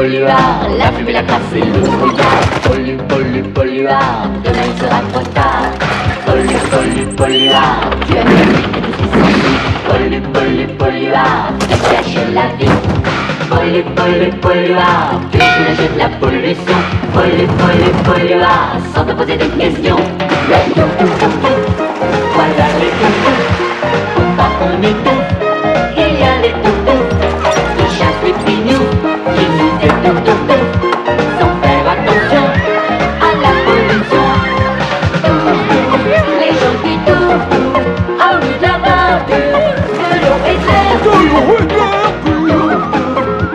polluard, la fumée, la crasse et le brouillard. Polluard, demain il sera trop tard. Polluard, tu aimes la vie et tout ce qui s'ensuit. Polluard, tu caches la vie. Polluard, tu soulages de la pollution. Polluard, sans te poser de questions. Voilà les toutous, faut pas qu'on étouffe. Il y a les toutous qui chassent les pignous, qui nous étouffent sans faire attention à la pollution. Les gens qui touffent en lieu de la verdure, de l'eau et de l'air.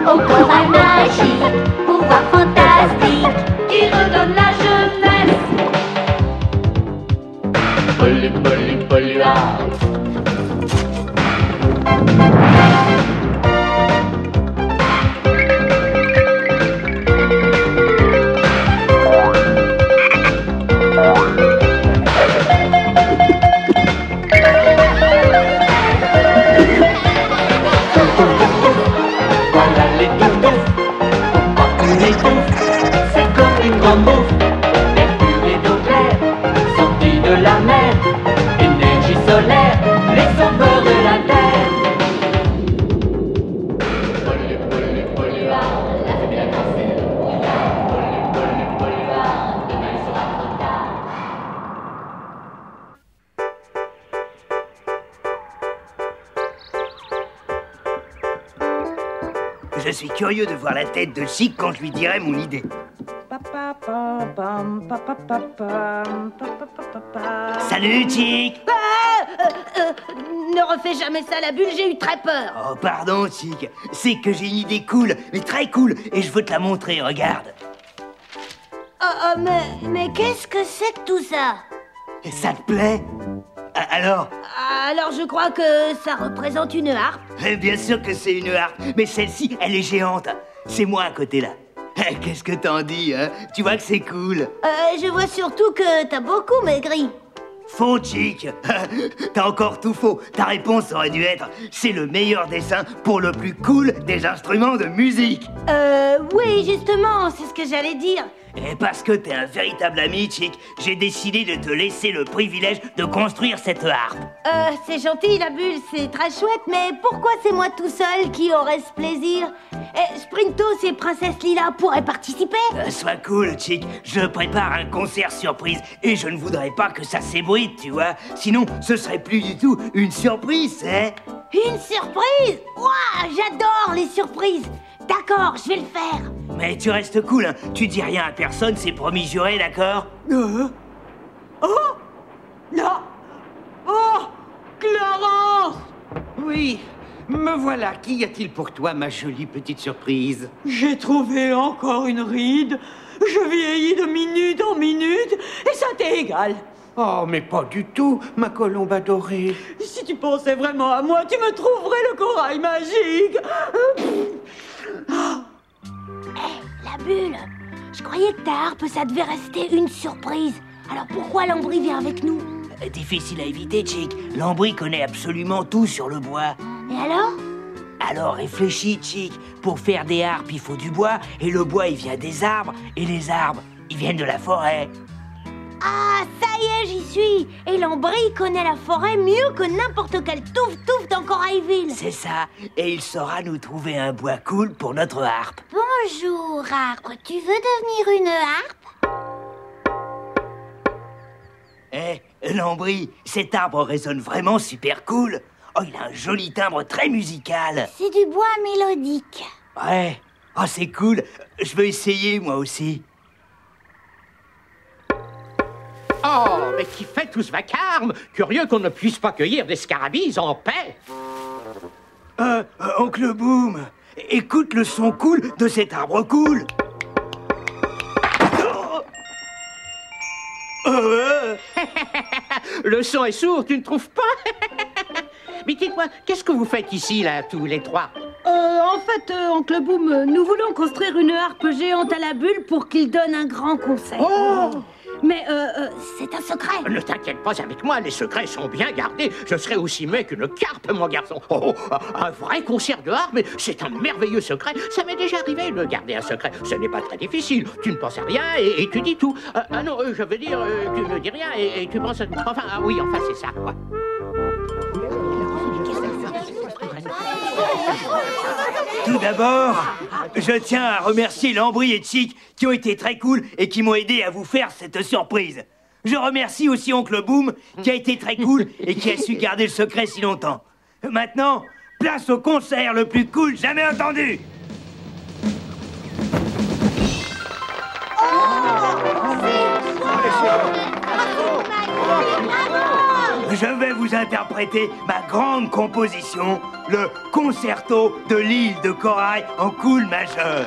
Encore un magique, pouvoir fantastique qui redonne la jeunesse. Polluard. C'est comme une grande bouffe, mercure et d'eau claire, sortie de la mer, énergie solaire, les sauveurs de la terre. Polluard, la fumée, la crasse et le brouillard. Polluard, demain il sera trop tard. Je suis curieux de voir la tête de Chic quand je lui dirai mon idée. Salut, Chic! Ne refais jamais ça, la bulle, j'ai eu très peur. Oh, pardon, Chic. C'est que j'ai une idée cool, mais très cool, et je veux te la montrer, regarde. Mais qu'est-ce que c'est que tout ça? Ça te plaît? Alors? Alors je crois que ça représente une harpe. Bien sûr que c'est une harpe, mais celle-ci, elle est géante. C'est moi à côté, là. Qu'est-ce que t'en dis, hein? Tu vois que c'est cool. Je vois surtout que t'as beaucoup maigri. Faux, Chic. T'as encore tout faux. Ta réponse aurait dû être « C'est le meilleur dessin pour le plus cool des instruments de musique ». Oui, justement, c'est ce que j'allais dire. Et parce que t'es un véritable ami, Chic, j'ai décidé de te laisser le privilège de construire cette harpe. C'est gentil, la bulle, c'est très chouette, mais pourquoi c'est moi tout seul qui aurait ce plaisir? Sprintos et Princesse Lila pourraient participer? Sois cool, Chic, je prépare un concert surprise et je ne voudrais pas que ça s'ébruite, tu vois. Sinon, ce serait plus du tout une surprise, hein? Une surprise? Ouah, j'adore les surprises. D'accord, je vais le faire. Mais tu restes cool, hein. Tu dis rien à personne, c'est promis juré, d'accord? Oh là. Oh, Clarence! Oui, me voilà. Qu'y a-t-il pour toi, ma jolie petite surprise? J'ai trouvé encore une ride. Je vieillis de minute en minute et ça t'est égal. Oh, mais pas du tout, ma colombe adorée. Si tu pensais vraiment à moi, tu me trouverais le corail magique. La bulle, je croyais que ta harpe, ça devait rester une surprise. Alors pourquoi Lambri vient avec nous? Difficile à éviter, Chic. Lambri connaît absolument tout sur le bois. Et alors? Alors réfléchis, Chic. Pour faire des harpes, il faut du bois, et le bois, il vient des arbres, et les arbres, ils viennent de la forêt. Ah, ça y est, j'y suis. Et Lambri connaît la forêt mieux que n'importe quel touffe-touffe dans Corailville. C'est ça, et il saura nous trouver un bois cool pour notre harpe. Bonjour, arbre. Tu veux devenir une harpe? Lambri, cet arbre résonne vraiment super cool. Oh, il a un joli timbre très musical. C'est du bois mélodique. Ouais, oh, c'est cool. Je veux essayer, moi aussi. Oh, mais qui fait tout ce vacarme? Curieux qu'on ne puisse pas cueillir des scarabées en paix. Oncle Boom, écoute le son cool de cet arbre cool. Le son est sourd, tu ne trouves pas? Mais dites-moi, qu'est-ce que vous faites ici, là, tous les trois? En fait, Oncle Boom, nous voulons construire une harpe géante à la bulle pour qu'il donne un grand concert. Oh! Mais, c'est un secret. Ne t'inquiète pas avec moi, les secrets sont bien gardés. Je serai aussi muet qu'une carpe, mon garçon. Oh, un vrai concert de harpe, mais c'est un merveilleux secret. Ça m'est déjà arrivé de garder un secret. Ce n'est pas très difficile. Tu ne penses à rien et tu dis tout. Non, je veux dire, tu ne dis rien et tu penses à... Enfin, oui, enfin, c'est ça, quoi. Tout d'abord, je tiens à remercier Lambri et Chick qui ont été très cool et qui m'ont aidé à vous faire cette surprise. Je remercie aussi Oncle Boom qui a été très cool et qui a su garder le secret si longtemps. Maintenant, place au concert le plus cool jamais entendu. Je vais vous interpréter ma grande composition, le concerto de l'île de Corail en cool majeur.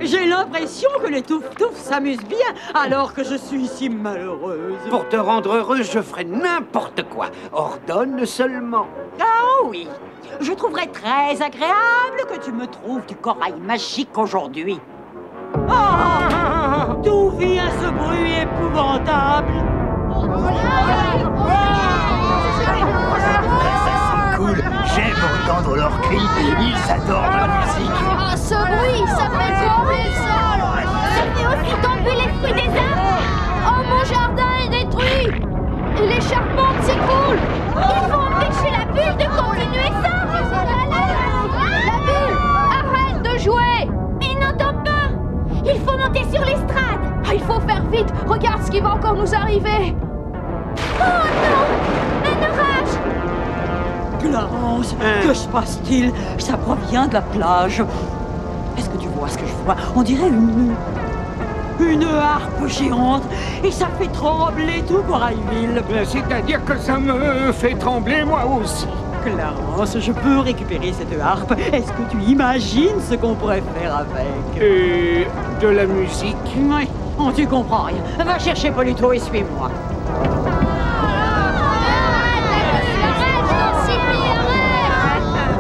J'ai l'impression que les Touf-Touf s'amusent bien, alors que je suis si malheureuse. Pour te rendre heureuse, je ferai n'importe quoi. Ordonne seulement. Ah oui, je trouverais très agréable que tu me trouves du corail magique aujourd'hui. Oh, d'où vient ce bruit épouvantable? C'est cool, j'aime entendre leurs cris, ils adorent ma musique. Ah, ce bruit, ça fait tomber le sol. Ça fait aussi tomber les fruits des arbres. Oh, mon jardin est détruit. Et les charpentes s'écroulent. Il faut empêcher la bulle de continuer ça. La bulle, arrête de jouer. Il n'entend pas. Il faut monter sur l'estrade. Ah, il faut faire vite. Regarde ce qui va encore nous arriver. Oh non, un orage. Clarence, que se passe-t-il? Ça provient de la plage. Est-ce que tu vois ce que je vois? On dirait une harpe géante. Et ça fait trembler tout Corailville. C'est-à-dire que ça me fait trembler moi aussi. Clarence, je peux récupérer cette harpe. Est-ce que tu imagines ce qu'on pourrait faire avec? Et de la musique? Oui, oh, tu comprends rien. Va chercher Polito et suis-moi.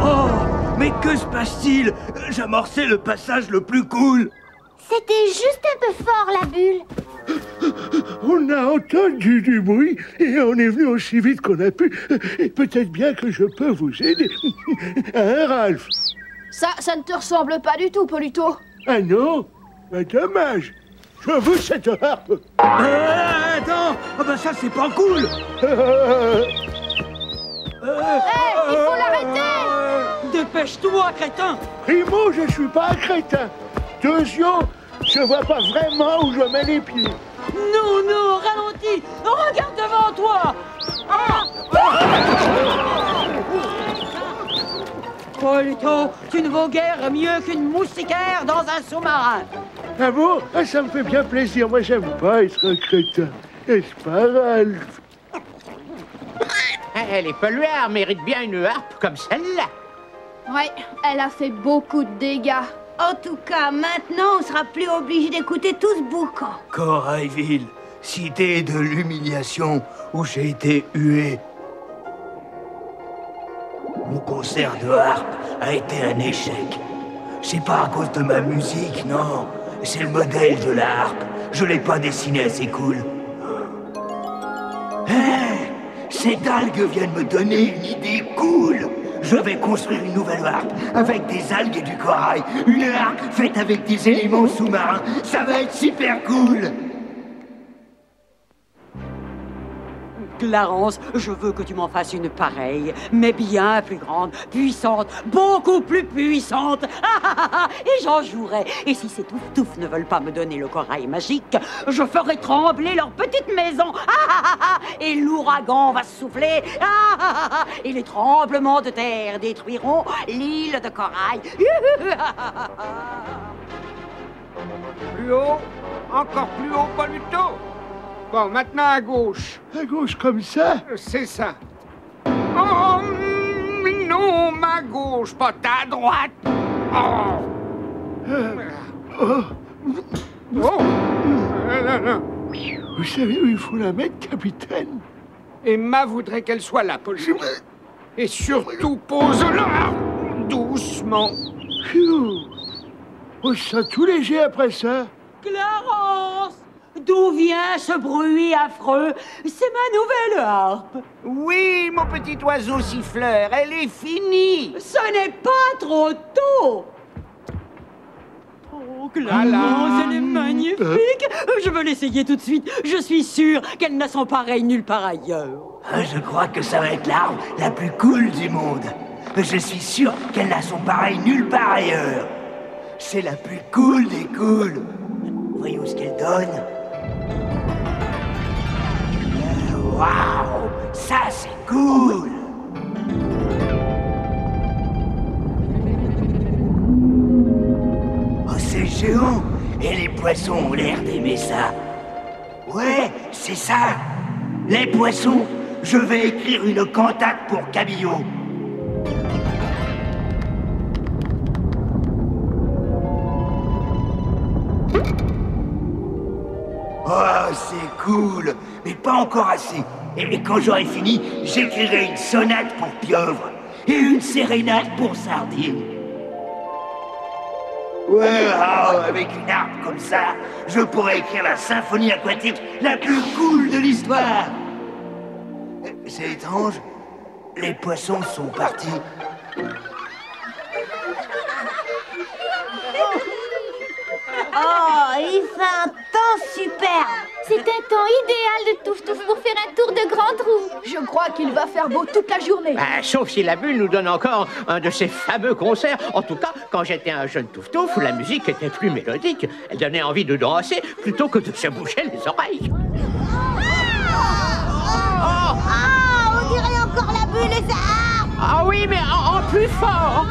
Oh, mais que se passe-t-il? J'amorçais le passage le plus cool. C'était juste un peu fort, la bulle. On a entendu du bruit et on est venu aussi vite qu'on a pu. Et peut-être bien que je peux vous aider. Hein, Ralph? Ça ne te ressemble pas du tout, Polito. Ah non? Bah, dommage. Je veux cette harpe. Attends, ah bah ça c'est pas cool. Il faut l'arrêter. Dépêche-toi, crétin. Primo, je suis pas un crétin. Deuxièmement, je vois pas vraiment où je mets les pieds. Non, ralentis. Regarde devant toi. Polito, tu ne vaux guère mieux qu'une moustiquaire dans un sous-marin. Ah bon? Ah, ça me fait bien plaisir. Moi, j'aime pas être un crétin. N'est-ce pas, Ralph? Les pollueurs méritent bien une harpe comme celle-là. Ouais, elle a fait beaucoup de dégâts. En tout cas, maintenant, on sera plus obligé d'écouter tout ce boucan. Corailville, cité de l'humiliation où j'ai été hué. Mon concert de harpe a été un échec. C'est pas à cause de ma musique, non. C'est le modèle de la harpe. Je l'ai pas dessiné assez cool. Hey, cette algue vient de me donner une idée cool. Je vais construire une nouvelle harpe avec des algues et du corail. Une harpe faite avec des éléments sous-marins. Ça va être super cool. Clarence, je veux que tu m'en fasses une pareille, mais bien plus grande, puissante, beaucoup plus puissante. Et j'en jouerai. Et si ces Touf-Touf ne veulent pas me donner le corail magique, je ferai trembler leur petite maison. Et l'ouragan va souffler. Et les tremblements de terre détruiront l'île de corail. Plus haut, encore plus haut, Polito. Bon, maintenant à gauche. À gauche comme ça? C'est ça. Oh, non, ma gauche, pas ta droite. Oh. Non. Vous savez où il faut la mettre, capitaine? Emma voudrait qu'elle soit là, Polito. Et surtout, pose-la doucement. Phew. On se sent tout léger après ça. Clarence! D'où vient ce bruit affreux? C'est ma nouvelle harpe. Oui, mon petit oiseau siffleur, elle est finie. Ce n'est pas trop tôt. Oh, Clarence, elle est magnifique. Je veux l'essayer tout de suite. Je suis sûre qu'elle n'a son pareil nulle part ailleurs. Je crois que ça va être l'arme la plus cool du monde. Je suis sûr qu'elle n'a son pareil nulle part ailleurs. C'est la plus cool des cools. Voyons ce qu'elle donne. Waouh, ça c'est cool. Oh, c'est géant. Et les poissons ont l'air d'aimer ça. Ouais, c'est ça. Les poissons, je vais écrire une cantate pour Camillo. Oh, c'est cool, mais pas encore assez. Et quand j'aurai fini, j'écrirai une sonate pour pieuvre et une sérénade pour sardine. Ouais, avec une harpe comme ça, je pourrais écrire la symphonie aquatique la plus cool de l'histoire. C'est étrange, les poissons sont partis. Oh, il fait un temps superbe. C'est un temps idéal de Touf Touf pour faire un tour de grand trou. Je crois qu'il va faire beau toute la journée. Sauf si la bulle nous donne encore un de ces fameux concerts. En tout cas, quand j'étais un jeune Touf Touf, la musique était plus mélodique. Elle donnait envie de danser plutôt que de se boucher les oreilles. On dirait encore la bulle et sa harpe. Ah oui, mais en plus fort.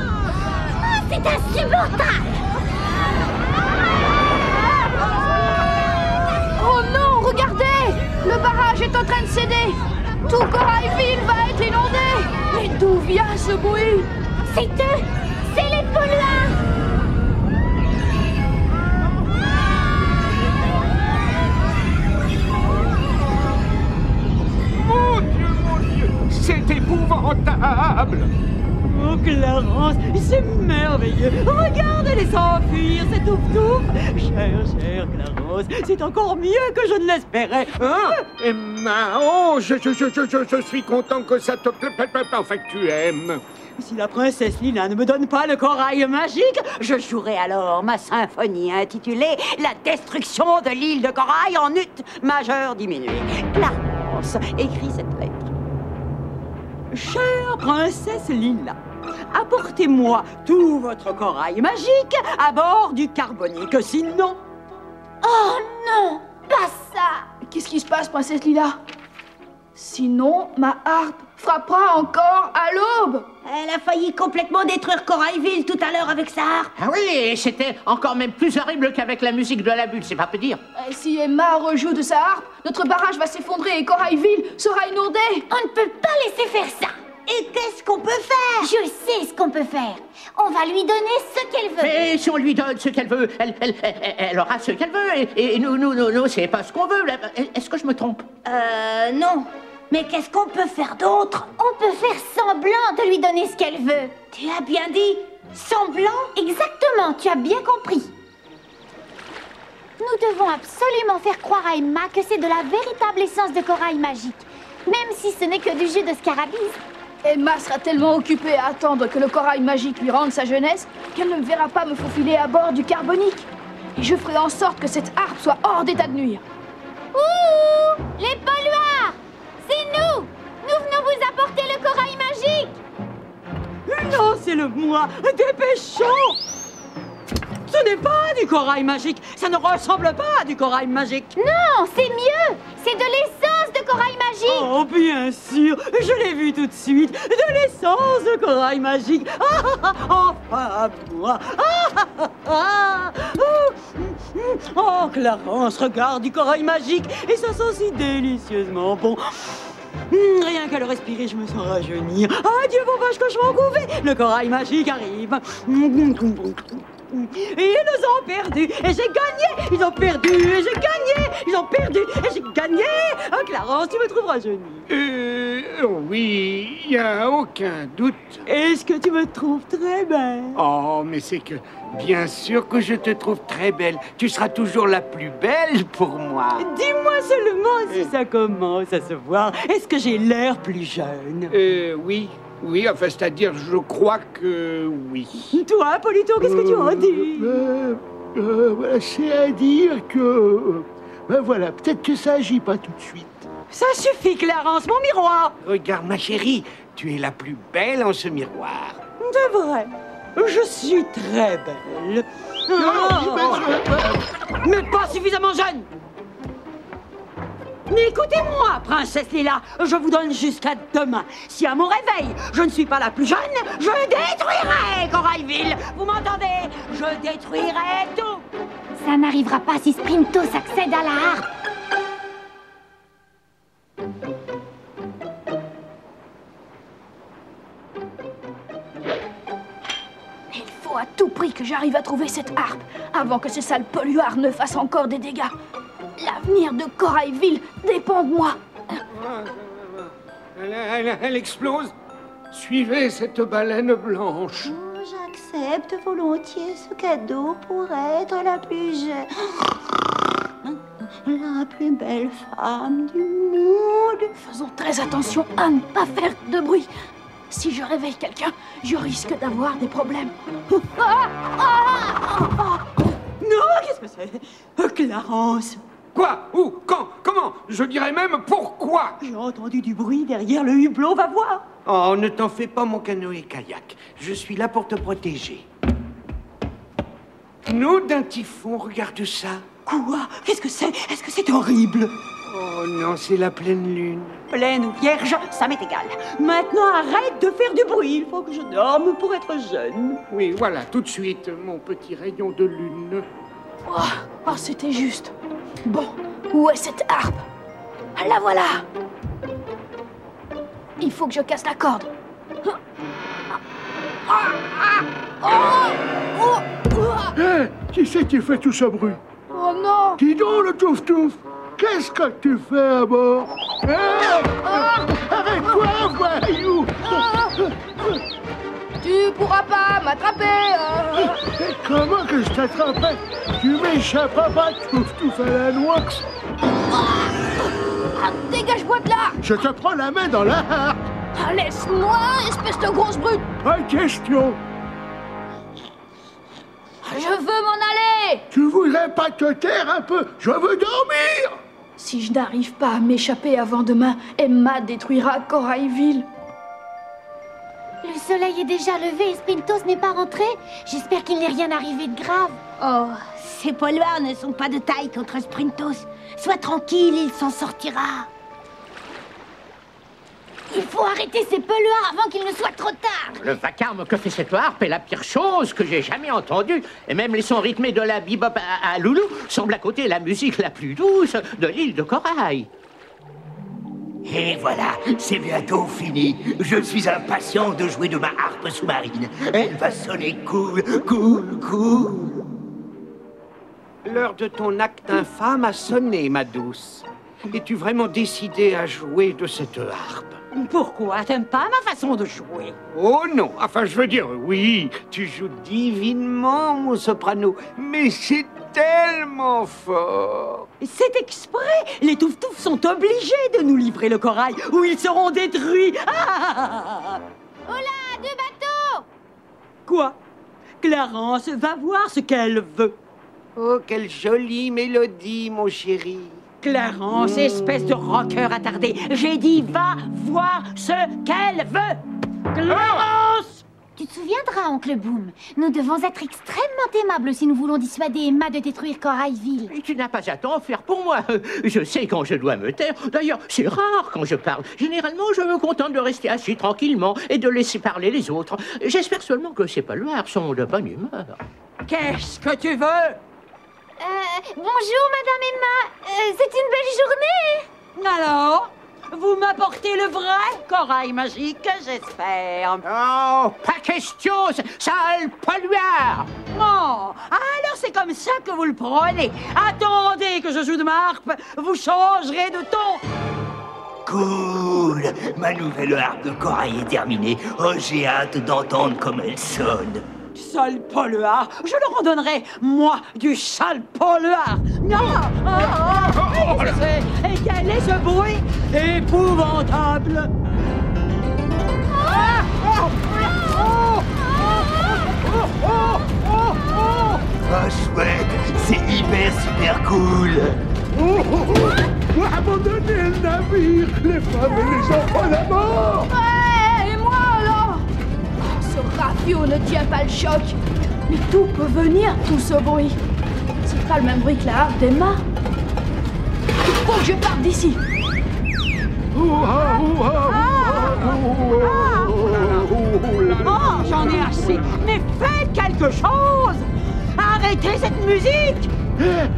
C'est insupportable. Oh non, regardez! Le barrage est en train de céder. Tout Corailville va être inondé. Mais d'où vient ce bruit? C'est eux. C'est les polluants. Mon Dieu, c'est épouvantable. Oh, Clarence, c'est merveilleux. Regardez-les s'enfuir, c'est Touf Touf. Cher Clarence, c'est encore mieux que je ne l'espérais. Hein? Emma, oh, je suis content que ça te plaît, enfin que tu aimes. Si la princesse Lina ne me donne pas le corail magique, je jouerai alors ma symphonie intitulée « La destruction de l'île de corail en ut majeur diminué ». Clarence, écris cette lettre. Chère princesse Lina, apportez-moi tout votre corail magique à bord du Carbonique, sinon... Oh non, pas ça. Qu'est-ce qui se passe, princesse Lila? Sinon, ma harpe frappera encore à l'aube. Elle a failli complètement détruire Corailville tout à l'heure avec sa harpe. Ah oui, et c'était encore même plus horrible qu'avec la musique de la bulle, c'est pas peu dire. Si Emma rejoue de sa harpe, notre barrage va s'effondrer et Corailville sera inondé. On ne peut pas laisser faire ça. Et qu'est-ce qu'on peut faire? Je sais ce qu'on peut faire. On va lui donner ce qu'elle veut. Mais si on lui donne ce qu'elle veut, elle aura ce qu'elle veut. Et nous, c'est pas ce qu'on veut. Est-ce que je me trompe? Non. Mais qu'est-ce qu'on peut faire d'autre? On peut faire semblant de lui donner ce qu'elle veut. Tu as bien dit semblant? Exactement, tu as bien compris. Nous devons absolument faire croire à Emma que c'est de la véritable essence de corail magique, même si ce n'est que du jus de scarabée. Emma sera tellement occupée à attendre que le corail magique lui rende sa jeunesse qu'elle ne me verra pas me faufiler à bord du Carbonique. Et je ferai en sorte que cette harpe soit hors d'état de nuire. Ouh! Les polluards! C'est nous! Nous venons vous apporter le corail magique! Non, c'est le moi! Dépêchons! Ce n'est pas du corail magique! Ça ne ressemble pas à du corail magique! Non, c'est mieux! C'est de l'essence de corail magique! Oh, bien sûr! Je l'ai vu tout de suite! De l'essence de corail magique! Enfin, moi! Oh, Clarence, regarde du corail magique! Et ça sent si délicieusement bon! Rien qu'à le respirer, je me sens rajeunir. Adieu, vos vaches cochons couvées! Le corail magique arrive! Et ils nous ont perdus, et j'ai gagné! Ils ont perdu, et j'ai gagné! Ils ont perdu, et j'ai gagné! Oh, Clarence, tu me trouveras rajeunir. Oui, il n'y a aucun doute. Est-ce que tu me trouves très belle? Oh, mais c'est que, bien sûr que je te trouve très belle. Tu seras toujours la plus belle pour moi. Dis-moi seulement si ça commence à se voir. Est-ce que j'ai l'air plus jeune? Oui. Oui, enfin, c'est-à-dire, je crois que oui. Toi, Polito, qu'est-ce que tu en dis? Voilà, c'est à dire que... ben voilà, peut-être que ça agit pas tout de suite. Ça suffit, Clarence, mon miroir! Regarde, ma chérie, tu es la plus belle en ce miroir. C'est vrai, je suis très belle. Mais pas suffisamment jeune! Écoutez-moi, princesse Lila, je vous donne jusqu'à demain. Si à mon réveil, je ne suis pas la plus jeune, je détruirai Corailville. Vous m'entendez? Je détruirai tout. Ça n'arrivera pas si Sprintos accède à la harpe. Il faut à tout prix que j'arrive à trouver cette harpe avant que ces sales polluards ne fassent encore des dégâts. L'avenir de Corailville dépend de moi. Elle explose. Suivez cette baleine blanche. Oh, j'accepte volontiers ce cadeau pour être la plus la plus belle femme du monde. Faisons très attention à ne pas faire de bruit. Si je réveille quelqu'un, je risque d'avoir des problèmes. Non, qu'est-ce que c'est? Clarence! Quoi? Où? Quand? Comment? Je dirais même pourquoi? J'ai entendu du bruit derrière le hublot, va voir! Oh, ne t'en fais pas, mon canoë-kayak. Je suis là pour te protéger. Nous, d'un typhon, regarde ça. Quoi? Qu'est-ce que c'est? Est-ce que c'est horrible? Oh non, c'est la pleine lune. Pleine ou vierge, ça m'est égal. Maintenant, arrête de faire du bruit. Il faut que je dorme pour être jeune. Oui, voilà, tout de suite, mon petit rayon de lune. Oh, c'était juste. Bon, où est cette harpe? La voilà. Il faut que je casse la corde. Hé, qui c'est qui fait tout ce bruit? Oh non! Dis donc, le touf-touf, qu'est-ce que tu fais à bord? Arrête-toi, voyou! Tu pourras pas m'attraper. Comment que je t'attraperais? Tu m'échapperas pas, touf-touf à la noix. Dégage-moi de là! Je te prends la main dans la harpe. Laisse-moi, espèce de grosse brute! Pas question. Je veux m'en aller! Tu voudrais pas te taire un peu? Je veux dormir. Si je n'arrive pas à m'échapper avant demain, Emma détruira Corailville. Le soleil est déjà levé et Sprintos n'est pas rentré. J'espère qu'il n'est rien arrivé de grave. Oh, ces polluards ne sont pas de taille contre Sprintos. Sois tranquille, il s'en sortira. Il faut arrêter ces polluards avant qu'il ne soit trop tard. Le vacarme que fait cette harpe est la pire chose que j'ai jamais entendue. Et même les sons rythmés de la bebop à Loulou semblent à côté la musique la plus douce de l'île de Corail. Et voilà, c'est bientôt fini. Je suis impatient de jouer de ma harpe sous-marine. Elle va sonner cool, cool, cool. L'heure de ton acte infâme a sonné, ma douce. Es-tu vraiment décidée à jouer de cette harpe? Pourquoi? T'aimes pas ma façon de jouer? Oh non, enfin je veux dire, oui, tu joues divinement, mon soprano, mais c'est tellement fort. C'est exprès. Les Touf-Touf sont obligés de nous livrer le corail ou ils seront détruits. Oh là, 2 bateaux! Quoi? Clarence va voir ce qu'elle veut. Oh, quelle jolie mélodie, mon chéri. Clarence, espèce de rocker attardé, j'ai dit va voir ce qu'elle veut. Clarence! Tu te souviendras, oncle Boom, nous devons être extrêmement aimables si nous voulons dissuader Emma de détruire Corailville. Et tu n'as pas à t'en faire pour moi. Je sais quand je dois me taire. D'ailleurs, c'est rare quand je parle. Généralement, je me contente de rester assis tranquillement et de laisser parler les autres. J'espère seulement que ces polluards sont de bonne humeur. Qu'est-ce que tu veux? Bonjour, Madame Emma. C'est une belle journée. Alors, vous m'apportez le vrai corail magique, j'espère. Oh, pas question, sale polluard! Oh, alors c'est comme ça que vous le prenez. Attendez que je joue de ma harpe, vous changerez de ton. Cool. Ma nouvelle harpe de corail est terminée. Oh, j'ai hâte d'entendre comme elle sonne. Sale polluard, je leur en donnerai, moi, du sale polluard. Non. Et quel est ce bruit épouvantable? Oh, chouette, c'est hyper super cool. Abandonnez le navire, les femmes et les enfants d'abord. Ouais, et moi alors? Oh, ce rafio ne tient pas le choc. Mais d'où peut venir tout ce bruit? C'est pas le même bruit que la harpe d'Emma. Il faut que je parte d'ici. Oh, j'en ai assez. Mais faites quelque chose. Arrêtez cette musique.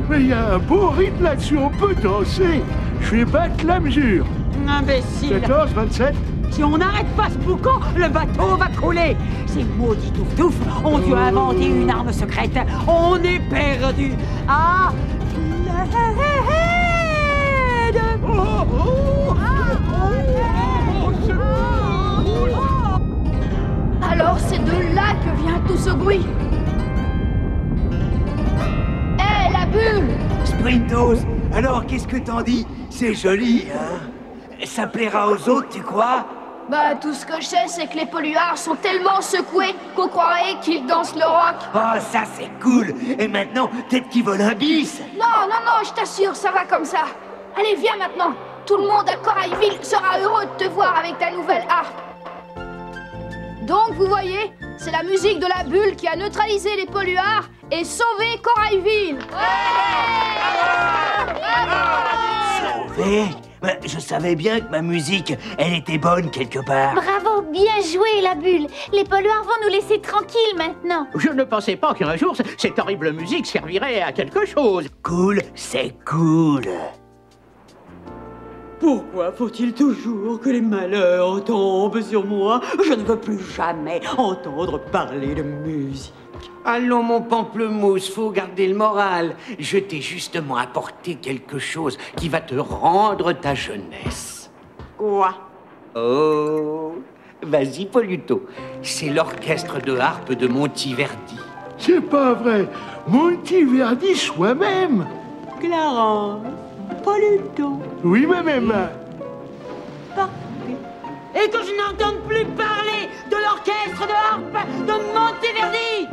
Mais il y a un beau rythme là-dessus, on peut danser. Je vais battre la mesure. Imbécile. 14, 27. Si on n'arrête pas ce boucan, le bateau va couler. Ces maudits touf-touf ont dû inventer une arme secrète. On est perdu. Ah, l'aide. Alors c'est de là que vient tout ce bruit. Hé, la bulle! Sprintos, alors qu'est-ce que t'en dis? C'est joli, hein? Ça plaira aux autres, tu crois? Bah, tout ce que je sais, c'est que les polluards sont tellement secoués qu'on croirait qu'ils dansent le rock. Oh, ça c'est cool. Et maintenant, peut-être qu'ils volent un bis. Non, non, non, je t'assure, ça va comme ça. Allez, viens maintenant. Tout le monde à Corailville sera heureux de te voir avec ta nouvelle harpe. Donc, vous voyez, c'est la musique de la bulle qui a neutralisé les polluards et sauvé Corailville. Sauvé? Ben, je savais bien que ma musique, elle était bonne quelque part. Bravo, bien joué, la bulle. Les polluards vont nous laisser tranquilles maintenant. Je ne pensais pas qu'un jour, cette horrible musique servirait à quelque chose. Cool, c'est cool. Pourquoi faut-il toujours que les malheurs tombent sur moi? Je ne veux plus jamais entendre parler de musique. Allons, mon pamplemousse, faut garder le moral. Je t'ai justement apporté quelque chose qui va te rendre ta jeunesse. Quoi? Oh, vas-y, Poluto. C'est l'orchestre de harpe de Montiverdi. C'est pas vrai. Montiverdi soi-même. Clarence, Poluto. Oui, ma Emma. Parfait. Et que je n'entende plus parler de l'orchestre de harpe de Monteverdi.